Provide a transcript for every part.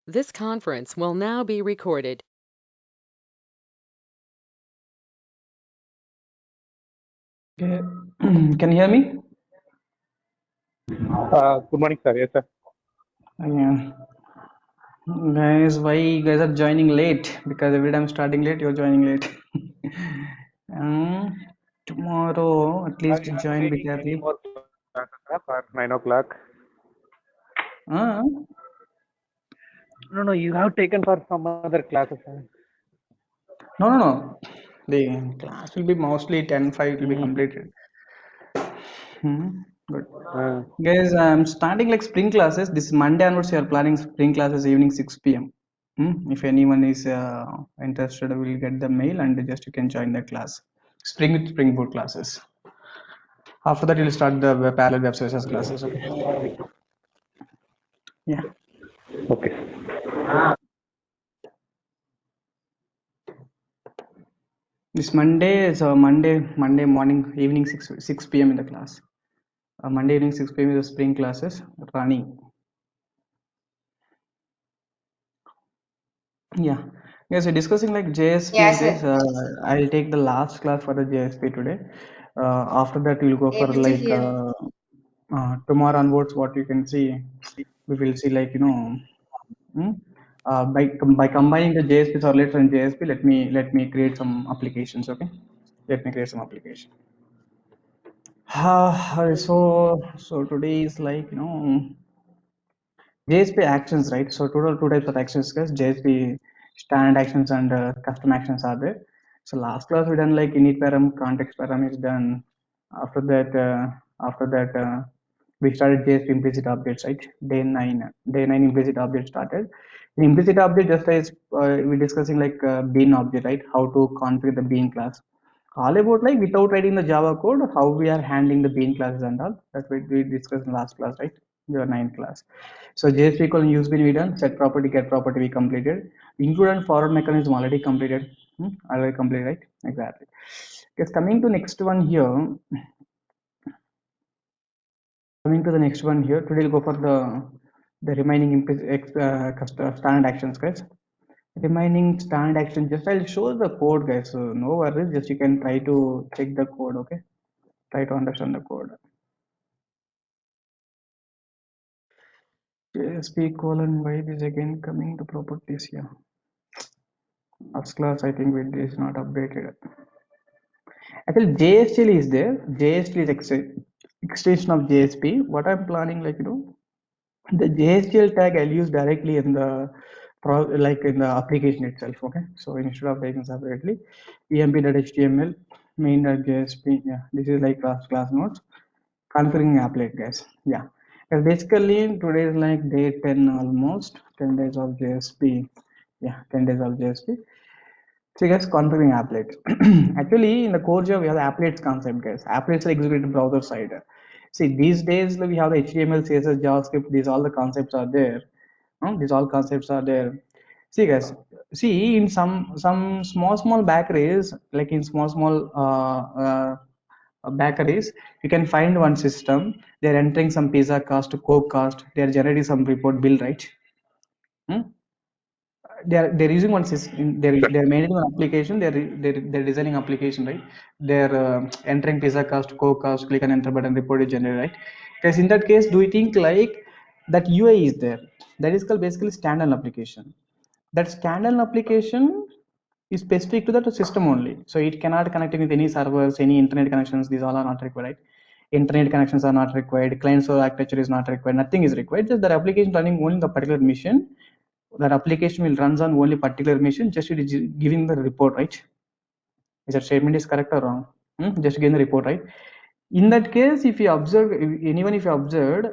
This conference will now be recorded. Okay. Can you hear me? Good morning, sir. Yes, sir. Yeah. Guys, why you guys are joining late? Because every time starting late, you're joining late. um, Tomorrow, at Are least you join bit taking any early. more classes sir, for 9 o'clock? Uh, No, you have taken for some other classes, sir. no, no, no. The class will be mostly 10:05. It will be Mm. completed. Good. Uh, Guys, I'm starting like spring classes. This Monday onwards, we are planning spring classes evening 6 p.m. If anyone is interested, we'll get the mail and just you can join the class. Spring with Spring Boot classes. After that, you'll start the parallel web services classes. Okay. Yeah. okay. This Monday is Monday morning, evening 6 p.m. in the class. Monday evening 6 p.m. is the spring classes running. Yeah. Yes, we're discussing like JSPs, Yes, guys. I'll take the last class for the JSP today. After that, we'll go for able to like hear. tomorrow onwards. What you can see, we will see like hmm, by combining the JSP servlets and JSP. Let me create some applications. Okay. Let me create some application. So today is like JSP actions, right? So total two types of actions, guys. JSP standard actions and custom actions are there. So last class we done like init param, context param is done. After that, we started JSP implicit objects, right? Day nine implicit object started. In implicit object, just as we discussing like bean object, right? How to configure the bean class. All about like without writing the Java code, how we are handling the bean classes and all. That we discussed in last class, right? Your ninth class. So JSP equal use bin we done, set property, get property we completed. Include and forward mechanism already completed. Already completed, right? Exactly. Yes, coming to next one here. Coming to the next one here. Today we'll go for the remaining standard actions, guys. Remaining standard action. Just I'll show the code, guys. So no worries. Just you can try to check the code, okay? Try to understand the code. JSP colon y is again coming to properties here. First class, I think it is not updated. Actually, JSTL is there. JSTL is extension of JSP. What I'm planning, like the JSTL tag I'll use directly in the like in the application itself. Okay, so instead of taking separately, emp.html main.jsp. Yeah, this is like class nodes. Configuring applet, guys. Yeah. Basically, today is like day 10 almost. 10 days of JSP. Yeah, 10 days of JSP. So guys, configuring applets. Actually, in the core job, we have the applets concept, guys. Applets are executed browser side. See, these days we have the HTML, CSS, JavaScript. These all the concepts are there. These all concepts are there. See, guys. See, in some small bakeries, like in small bakeries, you can find one system. They're entering some pizza cost, coke cost. They're generating some report bill, right? Hmm? They're using one system. They're maintaining one application. They're designing application, right? They're entering pizza cost, coke cost, click and enter button, report is generated, right? Because in that case, do you think like that UI is there? That is called basically standalone application. That standalone application is specific to that system only. So it cannot connect with any servers, any internet connections. These all are not required, right? Internet connections are not required. Client server architecture is not required. Nothing is required. Just that application running only the particular mission. That application will runs on only particular mission. Just it is giving the report, right? Is that statement is correct or wrong? Just giving the report, right? In that case, if you observe, if you observed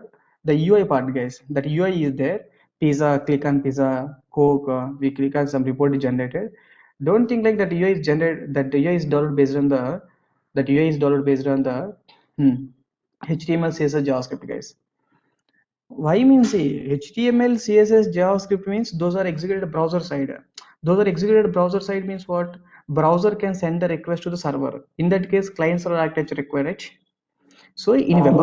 the UI part, guys, that UI is there. Pizza, click on pizza, Coke, we click on some report is generated. Don't think like that UI is generated. That the UI is downloaded based on the hmm, HTML, CSS, JavaScript, guys. Why means see, HTML, CSS, JavaScript means those are executed browser side. Those are executed browser side means what? Browser can send the request to the server. In that case, client server architecture required, right? So in web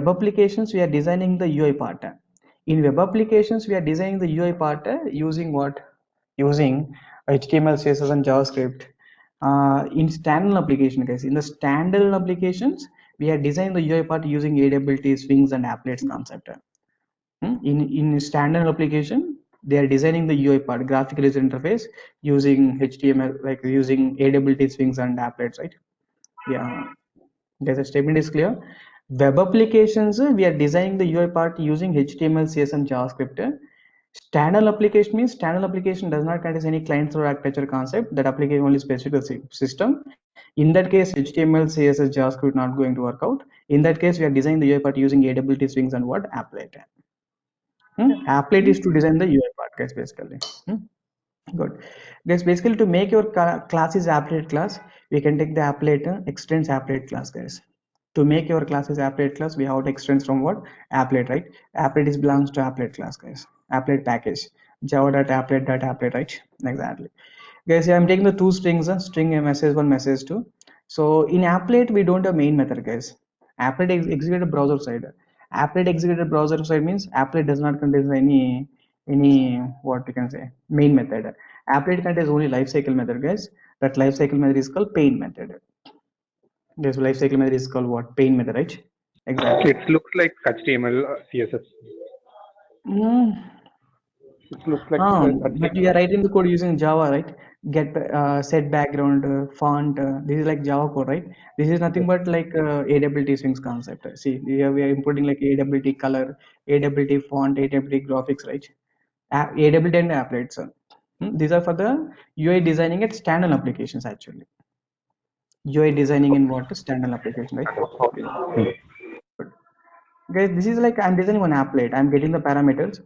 applications, we are designing the UI part. In web applications, we are designing the UI part using what? Using HTML, CSS, and JavaScript. In standalone application, guys, in the standalone applications, we are designing the UI part using AWT, Swings, and Applets concept. In standard application, they are designing the UI part, graphical user interface, using HTML, like using AWT, Swings, and Applets, right? Yeah, there's a statement is clear. Web applications, we are designing the UI part using HTML, CSS, and JavaScript. Standard application means standard application does not contain any client server architecture concept. That application only specific system. In that case, HTML, CSS, JavaScript not going to work out. In that case, we are designing the UI part using AWT, Swings, and what? Applet. Applet is to design the UI part, guys, basically. Good. Guys, basically to make your class is applet class, we can take the applet extends applet class, guys. To make your class is applet class, we have to extend from what? Applet, right? Applet is belongs to applet class, guys. Applet package. Java.applet.applet, right? Exactly. Guys, here I'm taking the two strings, string message one, message two. So in applet, we don't have main method, guys. Applet is executed browser side. Applet executed browser side means applet does not contain any what you can say main method. Applet contains only lifecycle method, guys. That lifecycle method is called pain method. This lifecycle method is called what? Pain method, right? Exactly. It looks like HTML, CSS. Mm. It looks like But you are writing the code using Java, right? Get set background font. This is like Java code, right? This is nothing but like AWT Swings concept. See, here we are importing like AWT color, AWT font, AWT graphics, right? AWT and applets. These are for the UI designing at standalone applications actually. UI designing in what? Standalone application, right? Guys, this is like I'm designing one applet. I'm getting the parameters.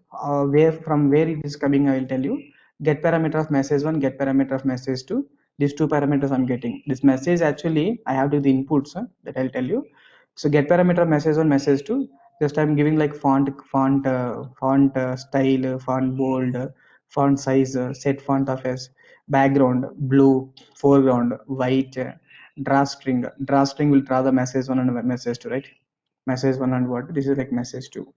Where from where it is coming, I will tell you. Get parameter of message one, get parameter of message two. These two parameters I'm getting. This message actually I have to do the inputs that I'll tell you. So get parameter of message one, message two. Just I'm giving like font style, font bold, font size, set font of s, background blue, foreground white, draw string. Draw string will draw the message one and message two, right? Message one and what? This is like message two.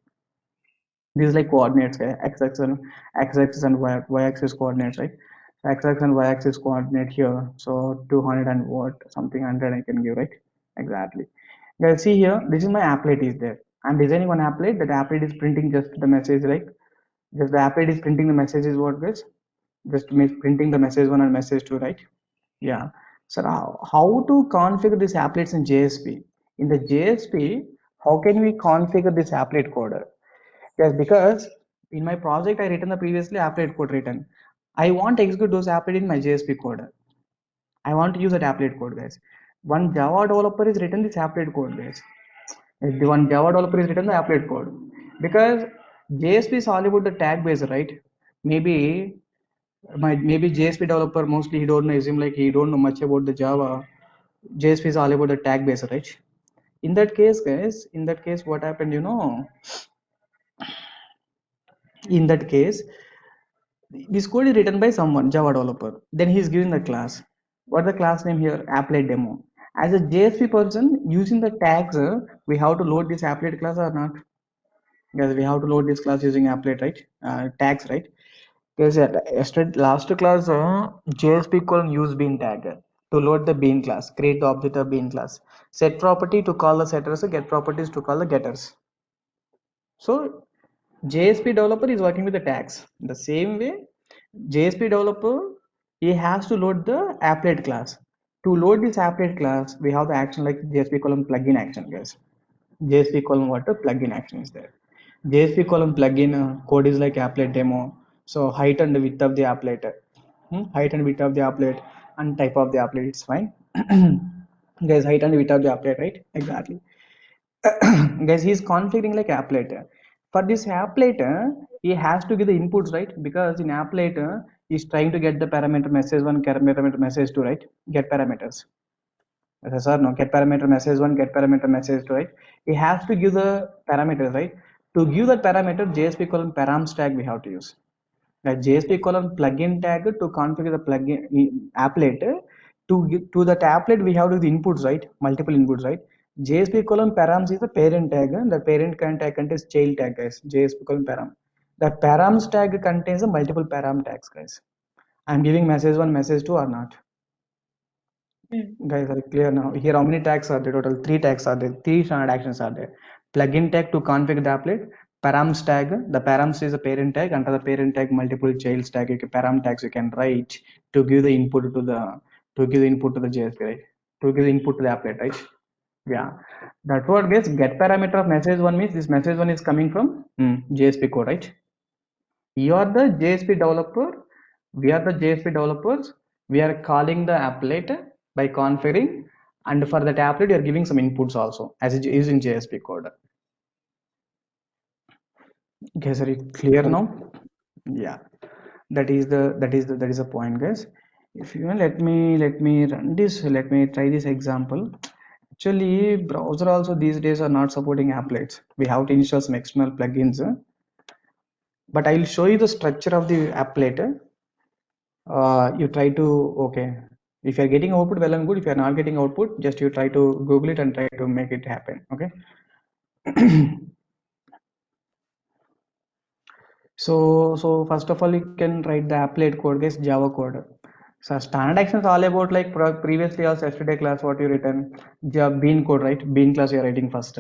This is like coordinates, x-axis and y-axis coordinates, right? X-axis and y-axis coordinate here. So 200 and what? Something 100 I can give, right? Exactly. Guys, see here. This is my applet is there. I'm designing one applet. That applet is printing just the message, like just the applet is printing the message is what, guys? Just printing the message one and message two, right? Yeah. So how to configure this applets in JSP? In the JSP, how can we configure this applet code? Yes, because in my project I written the previously applet code written. I want to execute those applet in my JSP code. I want to use that applet code, guys. One Java developer is written this applet code, guys. If the one Java developer is written the applet code, because JSP is all about the tag base, right? Maybe maybe JSP developer mostly he don't know, assume like he don't know much about the Java. JSP is all about the tag base, right? In that case, guys, in that case, what happened, you know? In that case, this code is written by someone, Java developer. Then he is giving the class. What the class name here? Applet demo. As a JSP person, using the tags, we have to load this applet class or not? Yes, we have to load this class using applet, right? Tags, right? Yes, yesterday last class JSP colon use bean tag to load the bean class, create the object of bean class, set property to call the setters, get properties to call the getters. So JSP developer is working with the tags. The same way, JSP developer he has to load the applet class. To load this applet class, we have the action like JSP colon plugin action, guys. JSP colon what? Plugin action is there. JSP colon plugin code is like applet demo. So height and width of the applet, height and width of the applet, and type of the applet. It's fine. Guys, height and width of the applet, right? Exactly. Guys, he's configuring like applet. For this applet, he has to give the inputs, right? Because in applet, he's trying to get the parameter message one, parameter message two, right? Get parameters. Yes or no? Get parameter message one, get parameter message two, right? He has to give the parameters, right? To give that parameter, JSP colon params tag we have to use. Like JSP colon plugin tag to configure the plugin applet. To that applet, we have to the inputs, right? Multiple inputs, right? JSP colon params is the parent tag. The parent tag contains child tag, guys. JSP colon param. That params tag contains a multiple param tags, guys. I'm giving message 1, message 2 or not. Guys, are you clear now? Here, how many tags are there? Total 3 tags are there. 3 standard actions are there. Plugin tag to configure the applet. Params tag. The params is a parent tag. Under the parent tag, multiple childs tag. Param tags you can write to give the input to the JSP, right? To give the input to the applet, right? Yeah. That's what, guys. Get parameter of message 1 means this message 1 is coming from JSP code, right? You are the JSP developer. We are the JSP developers. We are calling the applet by configuring, and for that applet, you are giving some inputs also as using JSP code. Okay, sir, it clear now? Yeah, that is the point, guys. If you want, let me run this. Let me try this example. Actually, browser also these days are not supporting applets. We have to install some external plugins. But I will show you the structure of the applet. You try to, okay, if you're getting output, well and good. If you're not getting output, just you try to google it and try to make it happen. Okay. So first of all, you can write the applet code, guys, Java code. So standard actions all about like previously also yesterday class what you written, bean code, right? Bean class you are writing first,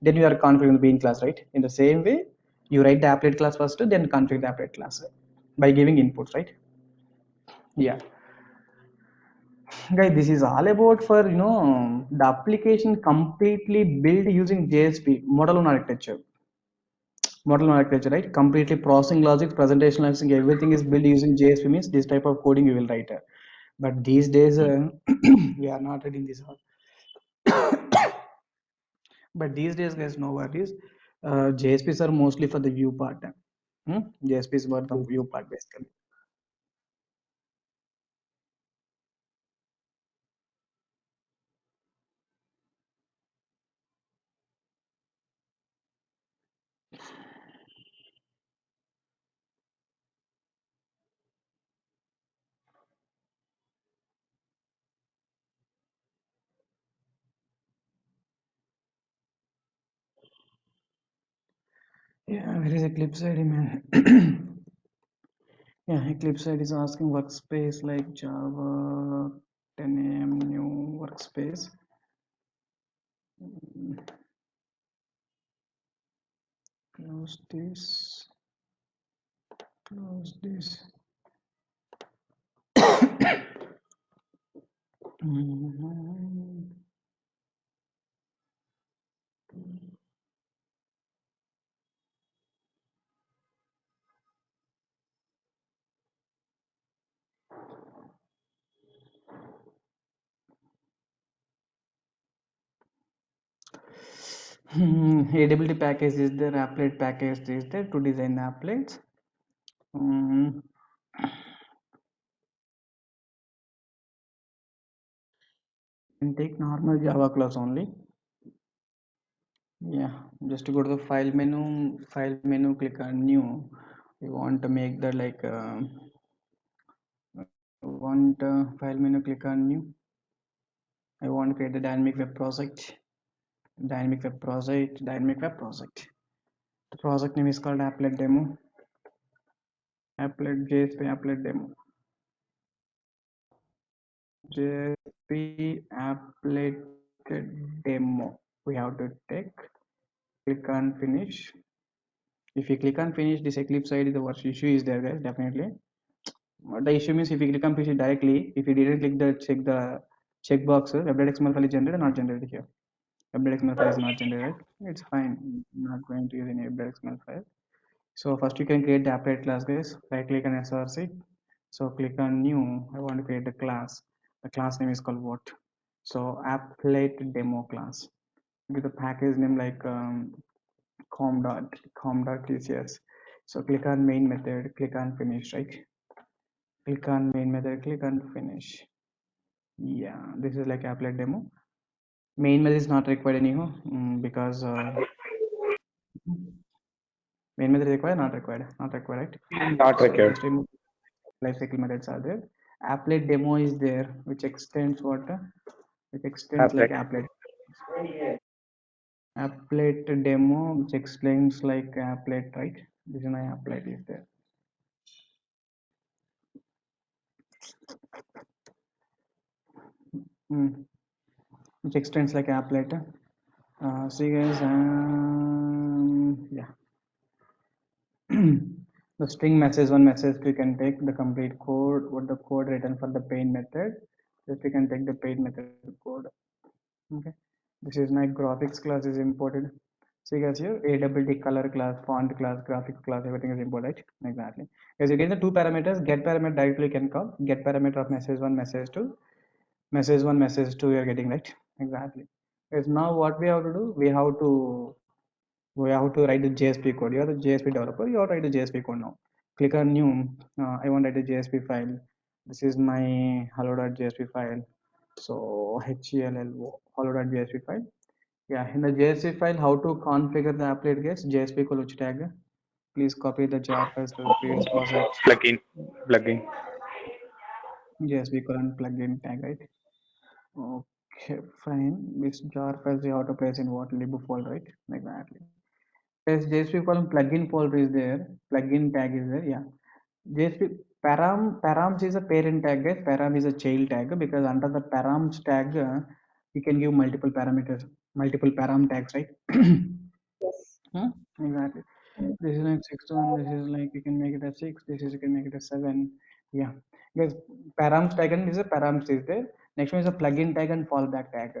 then you are configuring the bean class, right? In the same way, you write the applet class first, then configure the applet class by giving inputs, right? Yeah. Guys, this is all about for the application completely built using JSP model on architecture. Model on architecture, right? Completely processing logic, presentation logic, everything is built using JSP means this type of coding you will write. But these days we are not writing this all. But these days, guys, no worries. JSPs are mostly for the view part. JSPs were the view part basically. Yeah, where is Eclipse ID, man? Yeah, Eclipse side is asking workspace like Java 10 a.m. new workspace. Close this. Close this. AWT package is there, applet package is there to design the applets. And take normal Java class only. Yeah, just to go to the file menu, click on new. You want to make that like file menu, click on new. I want to create a dynamic web project. Dynamic web project. The project name is called applet demo. Applet JSP applet demo. JSP applet demo. We have to click on finish. If you click on finish, this Eclipse ID, the worst issue is there, guys, definitely. What the issue means, if you click on finish directly, if you didn't click the checkbox, web.xml file is generated or not generated here. Web.xml file is not generated, it's fine. I'm not going to use any web.xml file. So first you can create the applet class, guys. Right click on src. So click on new. I want to create a class. The class name is called what? So applet demo class. Give the package name like com.tcs. So click on main method, click on finish, right? Click on main method, click on finish. Yeah, this is like applet demo. Main method is not required anyhow because main method is required, not required, right? Not So required. just remove lifecycle methods are there. Applet demo is there, which extends what? Which extends like Applet. applet. Applet demo, which explains like applet, right? This is my applet is there. Hmm. Which extends like applet. So you guys, yeah. The string message one message we can take the complete code, what the code written for the paint method. Just we can take the paint method code. Okay, this is my graphics class is imported. So you guys here AWT color class, font class, graphics class, everything is imported, right? Exactly. As you get the two parameters, get parameter directly can call, get parameter of message one, message two, message one, message two, you're getting right. Exactly. Is now what we have to do, we have to write the JSP code. You are the JSP developer, you have to write the JSP code now. Click on new, I want to write a JSP file. This is my hello.jsp file. So hello hello.jsp file. Yeah, in the JSP file, how to configure the applet gets JSP which tag. Please copy the jar files to the previous project. Plugin. JSP colon plugin tag, right? Okay, fine. This jar files you have to place in what lib folder, right? Exactly. Yes, JSP column plugin folder is there. Plugin tag is there. Yeah. JSP params is a parent tag, guys. Param is a child tag because under the params tag, you can give multiple parameters, multiple param tags, right? Yes. Hmm? Exactly. This is like 6 to 1. This is like you can make it a 6. This is you can make it a 7. Yeah. Guys, params tag and this is a params is there. Next one is a plugin tag and fallback tag.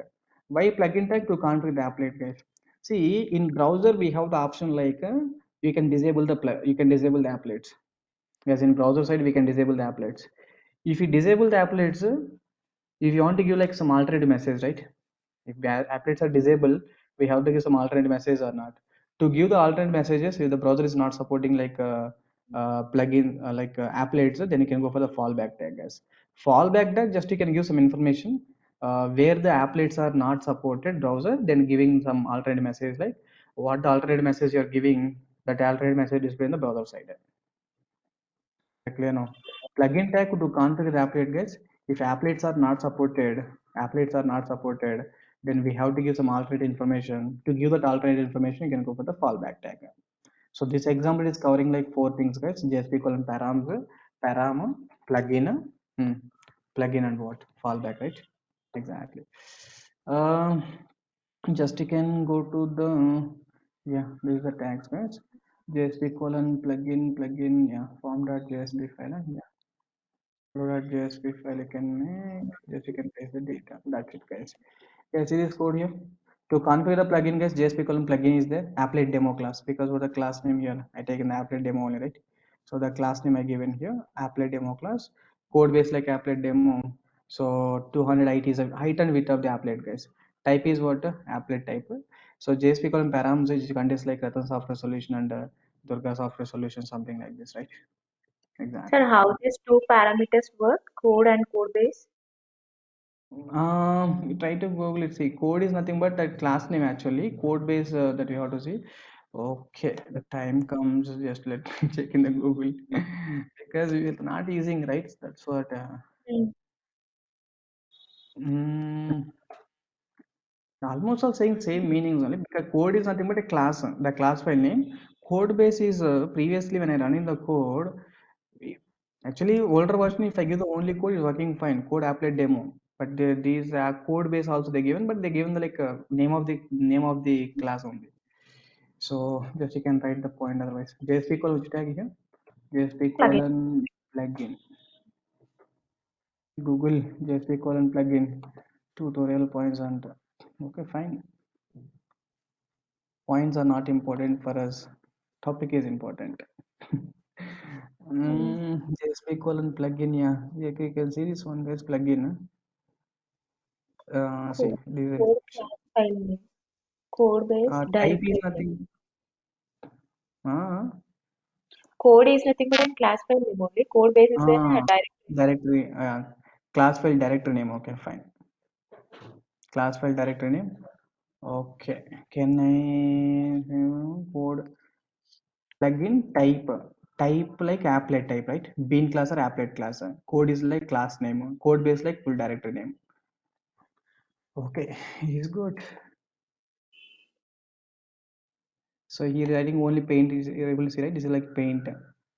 Why plugin tag to configure the applet, guys? See, in browser we have the option like you can disable the you can disable the applets. Yes, in browser side we can disable the applets. If you disable the applets, if you want to give like some alternate message, right? If the applets are disabled, we have to give some alternate message or not. To give the alternate messages, if the browser is not supporting like plugin like applets, then you can go for the fallback tag. As fallback tag, just you can give some information where the applets are not supported browser, then giving some alternate message like what the alternate message you are giving. That alternate message is in the browser side. Clear now. Plugin tag to configure the applet guys. If applets are not supported, then we have to give some alternate information. To give that alternate information, you can go for the fallback tag. So this example is covering like four things, guys. JSP colon params, param, plugin, hmm, plugin and what fallback, right? Exactly. Um, just you can go to the yeah. This is the tags, guys. JSP colon plugin yeah form.jsp file yeah .jsp file you can make just you can paste the data. That's it, guys. Yeah, see this code here. To configure the plugin, guys, JSP column plugin is there. Applet demo class because what the class name here. I take an applet demo only, right? So the class name I given here, applet demo class. Code base like applet demo. So 200 IT is the height and width of the applet, guys. Type is what applet type. So JSP column params which contains like Ratan software solution and Durga software solution, something like this, right? Sir, Exactly. how these two parameters work, code and code base? Try to Google it. See, code is nothing but that class name actually. Code base that you have to see. Okay, the time comes. Just let me check in the Google because we are not using right. That's what. Mm. Mm, almost all saying same meanings only because code is nothing but a class. The class file name. Code base is previously when I running the code. Actually, older version, if I give the only code, is working fine. Code applet demo, but these code base also they given, but they given the like name of the class only. So just you can write the point otherwise. JSP colon which tag here? JSP Plugin. colon plugin. Google JSP colon plugin tutorial points and okay fine. Points are not important for us. Topic is important. Mm. JSP colon plugin yeah. You can see this one guys plugin. See, Code, these are code class file name. Code base type is directory name. nothing. Uh, Code is nothing but a class file name only. Code base is a uh, directory name. directory, class file directory name. Okay, fine. Class file directory name. Okay. Can I code plugin type? Type like applet type, right? Bean class or applet class. Code is like class name. Code base like full directory name. Okay, is good. So here writing only paint is you're able to see, right? This is like paint.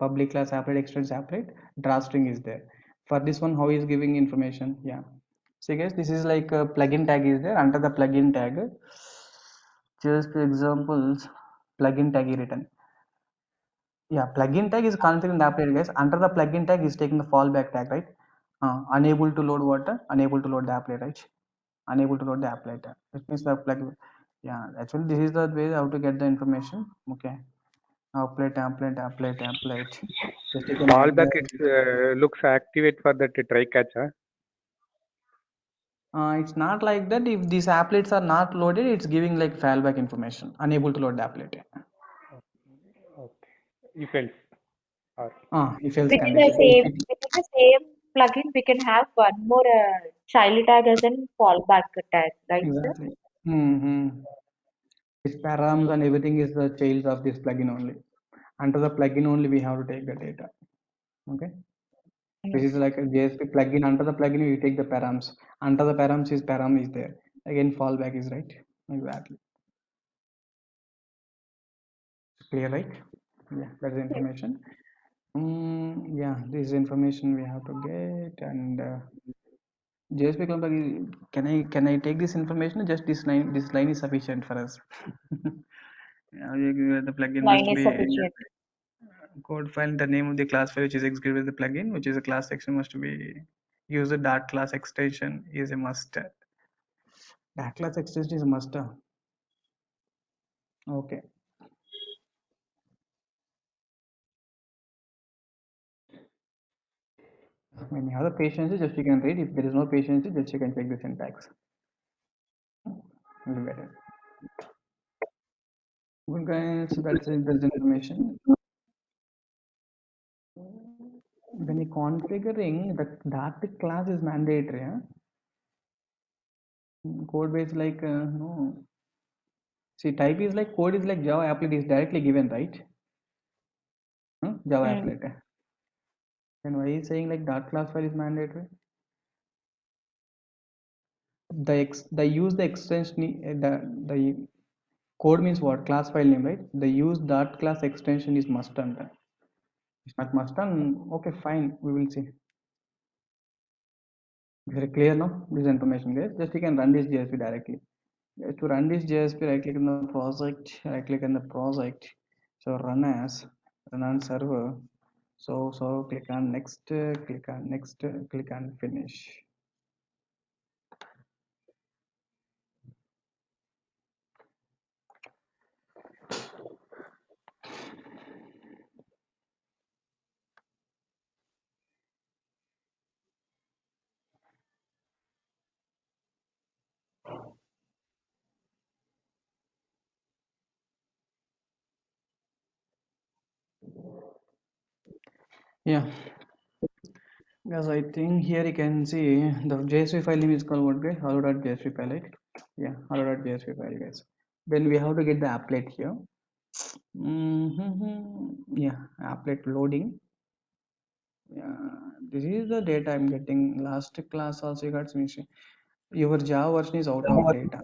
Public class applet, extends applet, drawstring is there. For this one, how is giving information? Yeah. So guys, this is like a plugin tag is there. Under the plugin tag, just for examples, plugin tag is written. Yeah, plugin tag is configured in the applet, guys. Under the plugin tag is taking the fallback tag, right? Unable to load water, unable to load the applet, right? Unable to load the applet. It means the plug. Yeah, actually, this is the way how to get the information. Okay. Applet. Just you can write Fallback, the. it looks activate for that try catch. Huh? It's not like that. If these applets are not loaded, it's giving like fallback information. Unable to load the applet. Okay. If else. Or, If else Within the condition. same within the same plugin, we can have one more child tag as an fallback tag, right, sir? Exactly. Mm-hmm. Its params and everything is the child of this plugin only. Under the plugin only, we have to take the data. Okay. This is like a JSP plugin. Under the plugin, you take the params. Under the params is param is there. Again, fallback is right. Exactly. Clear, right? Yeah, that's the information. Yeah, this is information we have to get. And JSP plugin, can I take this information? Just this line is sufficient for us. Yeah, the plugin Line must is be sufficient. code file, the name of the class file which is executed with the plugin, which is a class section must be user dot class extension is a must. That class extension is a must. Okay. When you have the patience, just you can read. If there is no patience, just you can check the syntax. Will be better. Good guys, so that's the information. When you configuring that class is mandatory. Huh? Code base like no. See, type is like code is like Java applet is directly given, right? Java Mm. applet. And why is saying like dot class file is mandatory? The use the extension the code means what? Class file name, right? The use dot class extension is must and it's not must and okay, fine. We will see. Very clear now. This information, guys. Just you can run this JSP directly. To run this JSP, right click on the project, right click on the project. So run as run on server. So click on next, click on next, click on finish. Yeah, because I think here you can see the JSP file name is called what, guys? Hello.jsp file, right? Yeah, hello.jsp file, guys. Then we have to get the applet here. Yeah, applet loading. Yeah, this is the data I'm getting. Last class also you got some issue. Your Java version is out of data.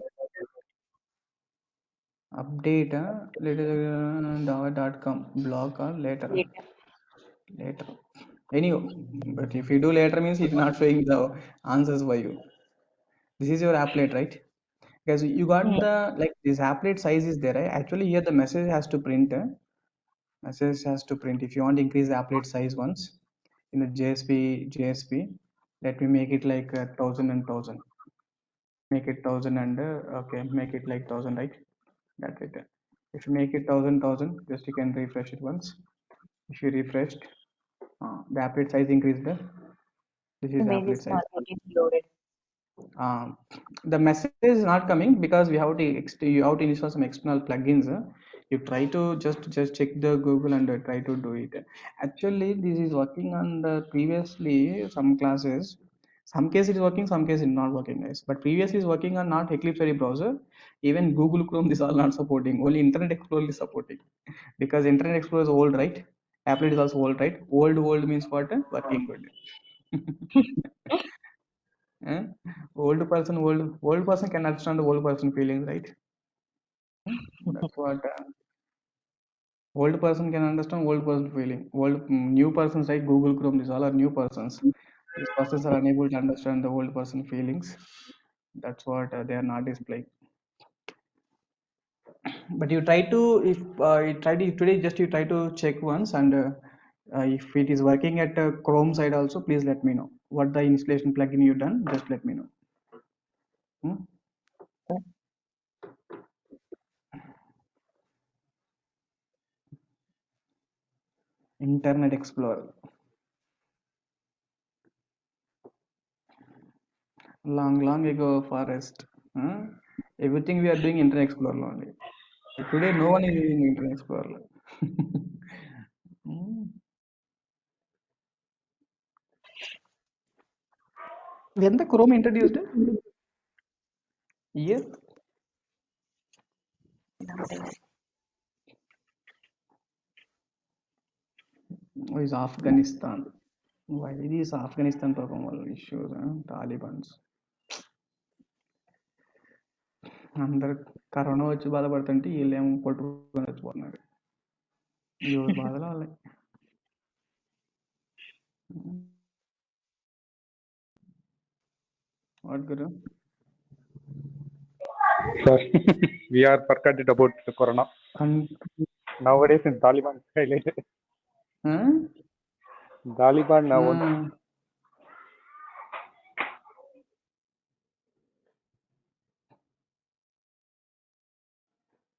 Update later java.com blog or later. Later. Later. Anyway, but if you do later means it's not showing the answers for you. This is your applet, right? Because you got Mm. the like this applet size is there, right? Actually here the message has to print. Message has to print. If you want to increase the applet size once in the JSP, let me make it like 1,000 and 1,000. Make it 1,000 and okay, make it like 1,000, right? That's it. If you make it 1,000, just you can refresh it once. If you refreshed, the applet size increased. This is Image applet is size. not getting loaded. um, the message is not coming because we have to you have to install some external plugins. You try to just check the Google and try to do it. Actually this is working on the previously some classes, some case it is working, some case it is not working, guys. But previously is working on not Eclipse browser, even Google Chrome is all not supporting, only Internet Explorer is supporting. Because Internet Explorer is old, right? Applet is also old, right? Old means what? Working good. Eh? Old person can understand the old person feelings, right? That's what. Old person can understand old person feeling. New persons like Google Chrome, these all are new persons. These persons are unable to understand the old person feelings. That's what they are not displaying. But you try to, if you try to today, just you try to check once, and if it is working at Chrome side also, please let me know what the installation plugin you done. Just let me know. Hmm? Internet Explorer. Long ago, forest. Huh? Everything we are doing Internet Explorer only. Today, no one is using Internet Explorer. Hmm. When the Chrome introduced? Yes. Is Afghanistan. Why is Afghanistan problem issues? Taliban's. అందరు corona వచ్చి బాధపడుతుంటే వీళ్ళేమో కొట్టుకొని వచ్చిపోతున్నారు. ఎవరి బాధలు వాళ్ళకి. What Guru? Sorry, we are forgotten about the corona. Nowadays in Taliban, Taliban now.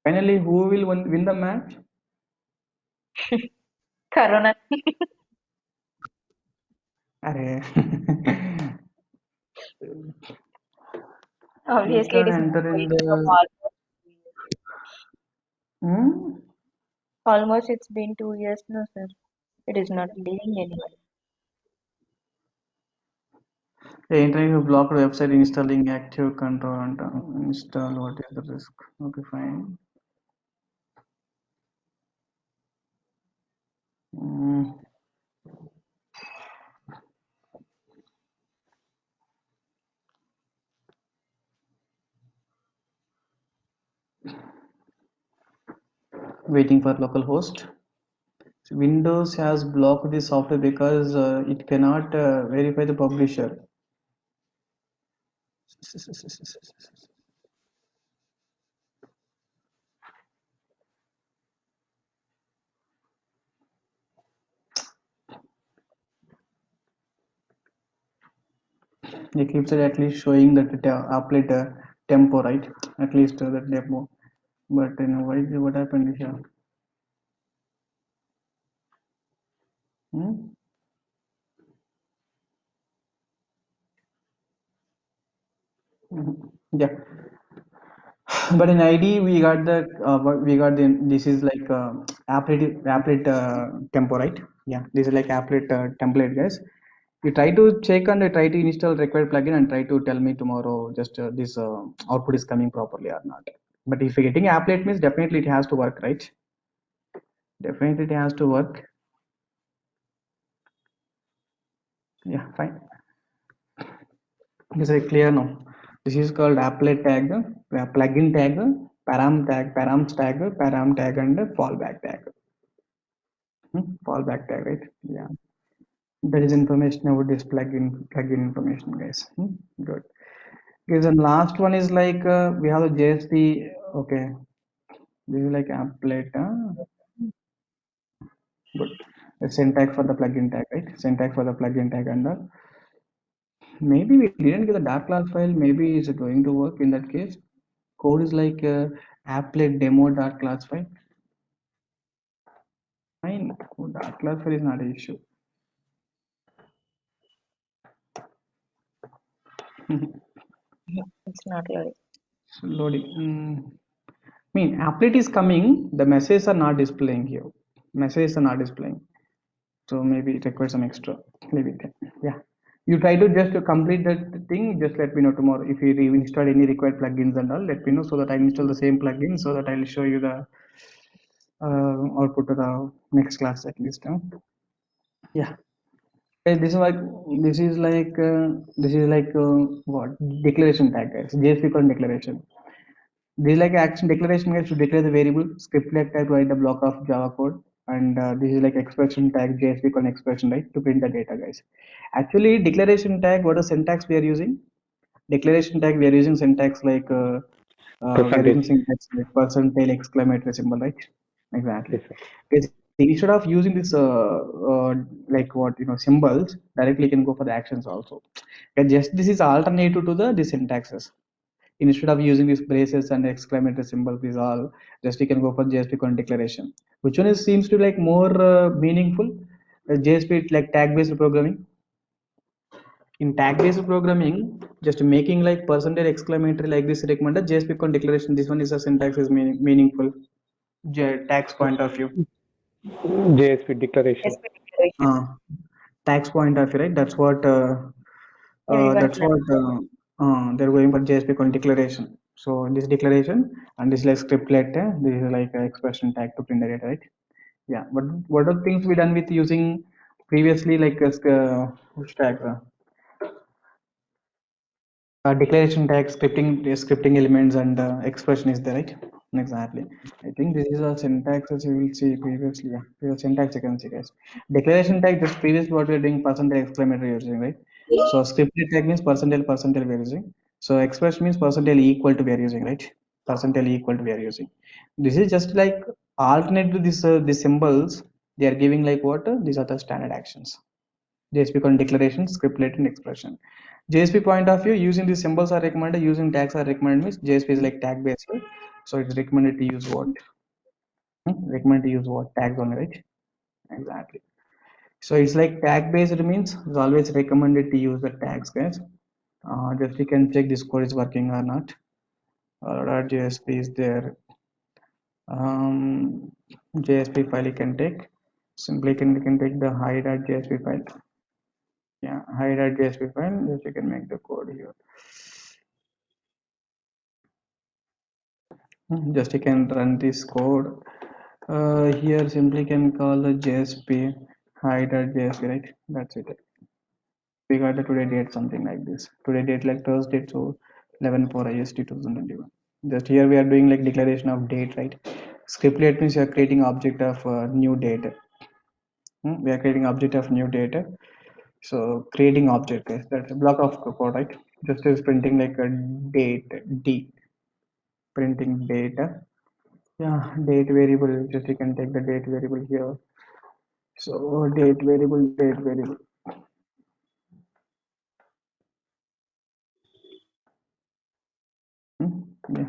Finally, who will win the match? Corona. Arey. Obviously, it is not enter in going the. from almost it's been 2 years now, sir. It is not leaving anyone. Internet blocked website installing active control and install. What is the risk? Okay, fine. Waiting for local host. Windows has blocked the software because it cannot verify the publisher. Eclipse is at least showing that applet tempo, right? At least the demo. But what happened here? Yeah. But in ID we got the this is like applet tempo, right? Yeah, this is like applet template, guys. You try to check and try to install required plugin and try to tell me tomorrow just this output is coming properly or not. But if you're getting applet means definitely it has to work, right? Definitely it has to work. Yeah, fine. This is clear now. This is called applet tag, plugin tag, param tag, params tag, param tag, and fallback tag. Fallback tag, right? Yeah. That is information about this plugin information, guys. Good. Okay, the last one is like we have the JSP. Okay, this is like applet. Good. The syntax for the plugin tag, right? Syntax for the plugin tag, and maybe we didn't get the dark class file. Maybe is it going to work in that case? Code is like applet demo dark class file. Fine. Dark class file is not an issue. It's not loading. Loading. I mean, applet is coming. The messages are not displaying here. Messages are not displaying. So maybe it requires some extra. Leave it there. Yeah. You try to just complete that thing. Just let me know tomorrow if you install any required plugins and all. Let me know so that I install the same plugin so that I'll show you the output to the next class at least. Yeah. Okay, this is like what declaration tag, guys. JSP called declaration. This is like action declaration guys to declare the variable, script like type to write a block of Java code, and this is like expression tag JSP called expression, right, to print the data guys. Actually, declaration tag, what is syntax we are using? Declaration tag we are using syntax like we are using Percentage. syntax like percentile exclamatory symbol, right? Exactly. Yes, sir. Basically, instead of using this like what symbols, directly you can go for the actions also. And just this is alternative to the syntaxes. Instead of using these braces and exclamatory symbols, these all just you can go for JSP con declaration. Which one is seems to like more meaningful? JSP like tag based programming. In tag based programming, just making like percentage exclamatory like this recommended JSP con declaration. This one is a syntax is meaningful. Tags point of view. JSP declaration. SP declaration. Uh, tax point of view, right? Yeah, even That's flag. what they're going for JSP con declaration. So this declaration and this like scriptlet, this is like a expression tag to print the data, right? Yeah. But what are things we done with using previously like which tag? Declaration tag, scripting elements, and expression is there, right? Exactly. I think this is a syntax as you will see previously. Yeah, this is syntax you can see, guys. Declaration tag, just previously what we are doing, percentage exclamatory using, right? So scripted tag means percentile we are using. So expression means percentile equal to we are using, right? Percentile equal to we are using. This is just like alternate to this these symbols. They are giving like what? These are the standard actions. JSP con declaration, scriptlet, and expression. JSP point of view, using these symbols are recommended, using tags are recommended means JSP is like tag based. So it's recommended to use what? Recommended to use what? Tags only, right? Exactly. So it's like tag based means it's always recommended to use the tags, guys. Just you can check this code is working or not. .jsp is there. Um, JSP file you can take. Simply you can take the hide.jsp file. Yeah, hide.jsp file. Just you can make the code here. Just you can run this code here. Simply can call the JSP hide.jsp, right? That's it. We got the today date something like this. Today date like Thursday, so 11/4 IST 2021. Just here we are doing like declaration of date, right? Scriptlet means you are creating object of new data. We are creating object of new data. So creating object, guys. That's a block of code, right? Just is printing like a date D, printing data. Yeah, date variable. Just you can take the date variable here. So date variable. Yeah.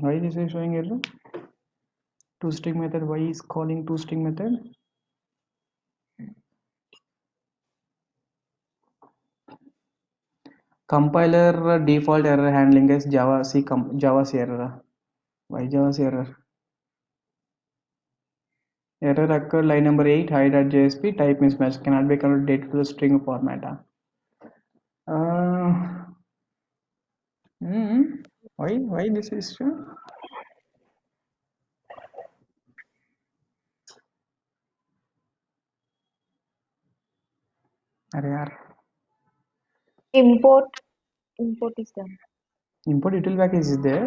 Why this is showing error? ToString method. Why is calling ToString method? Compiler default error handling is Java C Java C error. Why Java C error? Error occurred line number 8 hide.jsp type mismatch cannot be converted data to the string format. Uh, why this is अरे यार Import is done. import util package is there.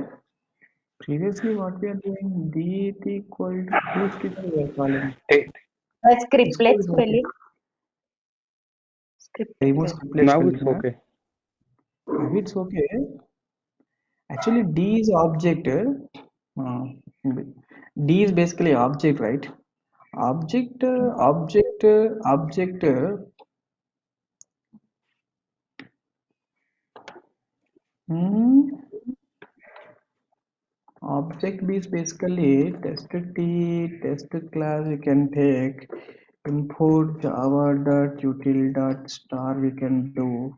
Previously what we are doing det equal to toString we are calling. Hey, This code Scriptlet is working. spelling. Remove Scriptlet. scriptlet now spelling. it's okay. It's okay. Actually, D is object. D is basically object, right? Object, object. Hmm, object is basically test T, test class. You can take import java.util.star. We can do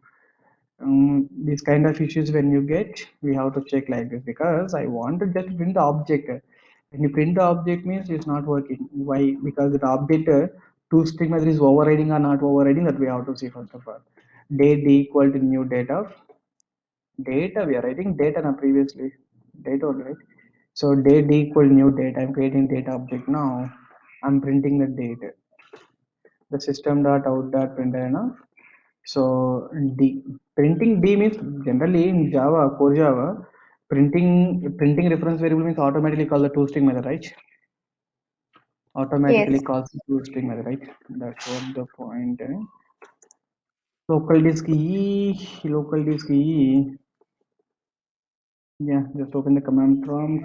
these kind of issues when you get. We have to check like this because I want to just print the object. When you print the object means it's not working. Why? Because the object to string whether is overriding or not overriding that we have to see first of all. Date equal to new data. Data we are writing data now previously. Data only, right? So date equal new data. I'm creating data object now. I'm printing the data. The system dot out dot println. So D Printing D means generally in Java, core Java, printing reference variable means automatically call the toString method, right? Automatically Yes. calls the toString method, right? That's what the point. Local disk E, local disk E. Yeah, just open the command prompt.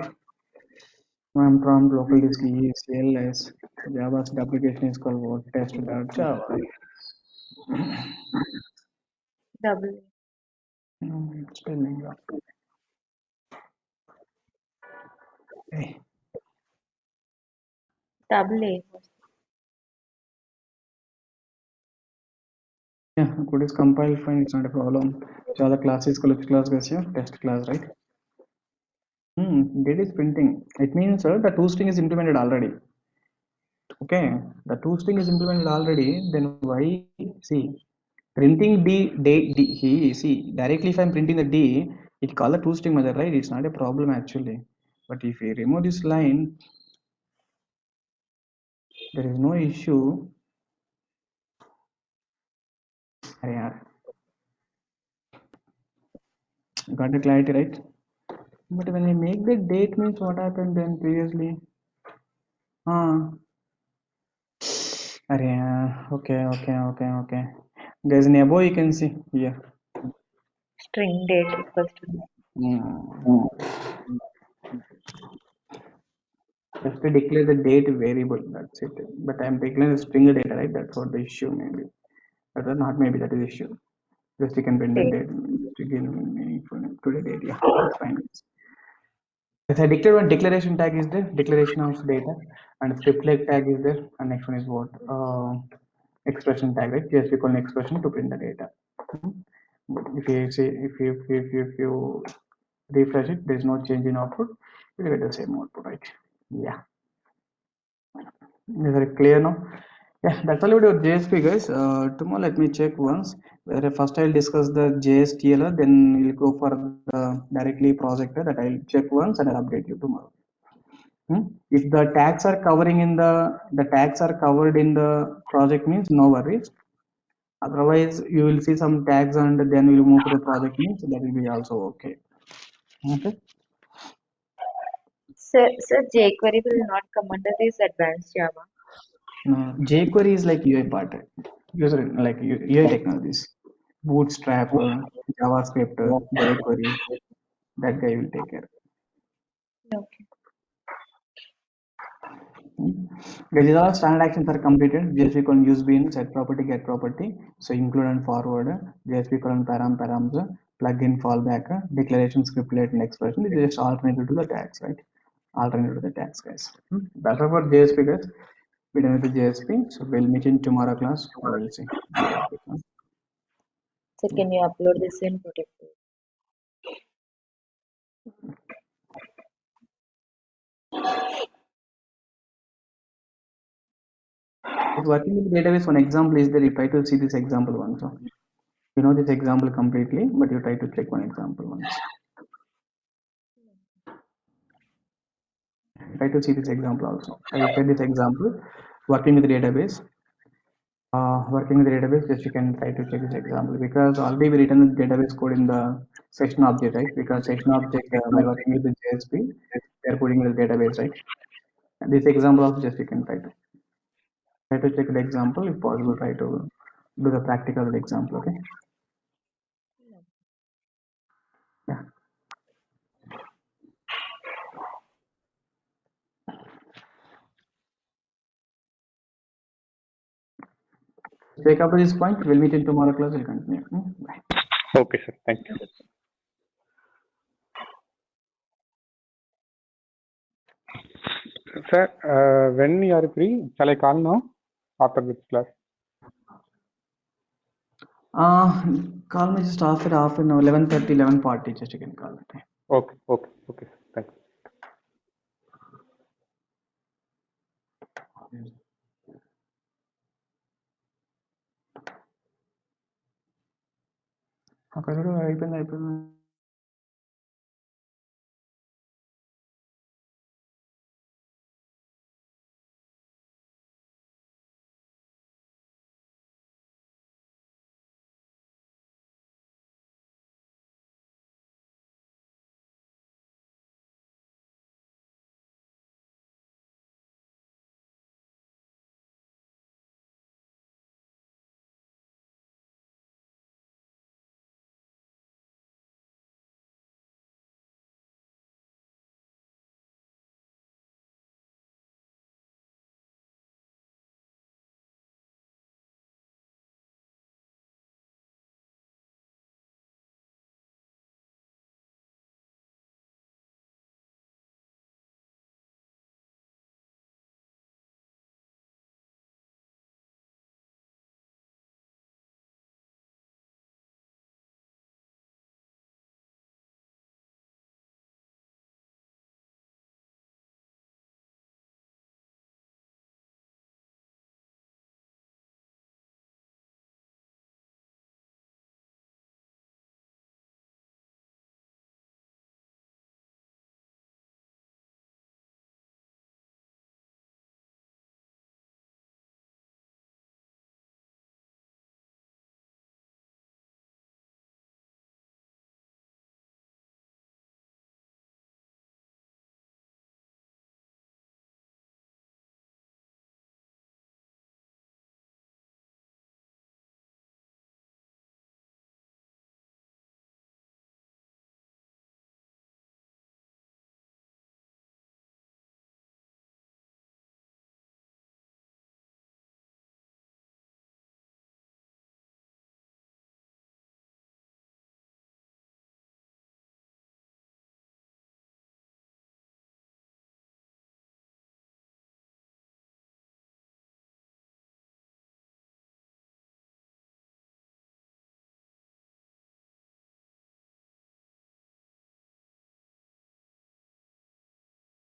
Command prompt local disk E CLS. Java's application is called what? Test.java, right? Double Spelling wrong. Okay. A. Yeah, code is compiled fine, it's not a problem. Java class is called which class guys here? Test class, right? Date is printing. It means the toString is implemented already. Okay, the toString is implemented already. Then why see printing he see directly if I'm printing the D, it call the toString method, right? It's not a problem actually. But if we remove this line, there is no issue. Yeah, got the clarity, right? But when I make the date means what happened then previously? Okay. There's an above you can see here. String date equals to Hmm. Just to declare the date variable, that's it. But I'm declaring the string data, right? That's what the issue maybe. That is not maybe that is the issue. Just you can print the date. date to give meaningful to the date. Yeah, that's fine. As I declare one declaration tag is there, declaration of data, and script leg tag is there, and next one is what? Expression tag, right? Just we call an expression to print the data. But if you say if you refresh it, there is no change in output, you will get the same output, right? Yeah. Is it clear now? Yeah, that's all about JSP, guys. Tomorrow, let me check once. Whether first I'll discuss the JSTLR, then we'll go for the directly projector. That I'll check once and I'll update you tomorrow. If the tags are covering in the tags are covered in the project means no worries. Otherwise, you will see some tags and then we'll move to the project means that will be also okay. Okay. So jQuery will not come under this advanced Java. jQuery is like UI part, user like UI technologies, Bootstrap, JavaScript, jQuery. That guy will take care. Okay. These all standard actions are completed. JSP colon use bean, set property, get property. So include and forward. JSP colon params, plugin fallback, declaration scriptlet and expression. This is just alternative to the tags, right? Alternative to the tags, guys. That's about JSP, guys. We done with the JSP. So we'll meet in tomorrow class. We'll see. So can you upload this in Protective? It's working with database. One example is that you try to see this example once. So you know this example completely, but you try to check one example once. Try to see this example also. I will share this example. Working with database. Working with database, just you can try to check this example because already we written the database code in the session object, right? Because session object while working with the JSP, they are putting in the database, right? And this example also just you can try to check the example if possible. Try to do the practical example. Okay. Yeah. Take up to this point. We'll meet in tomorrow class. We'll continue. Bye. Okay, sir. Thank you. Sir, when you are free, shall I call now after this class? Call me just after half an hour, 11:30, 11:40. Just you can call me. Okay. Thank you. అక్కడ అయిపోయింది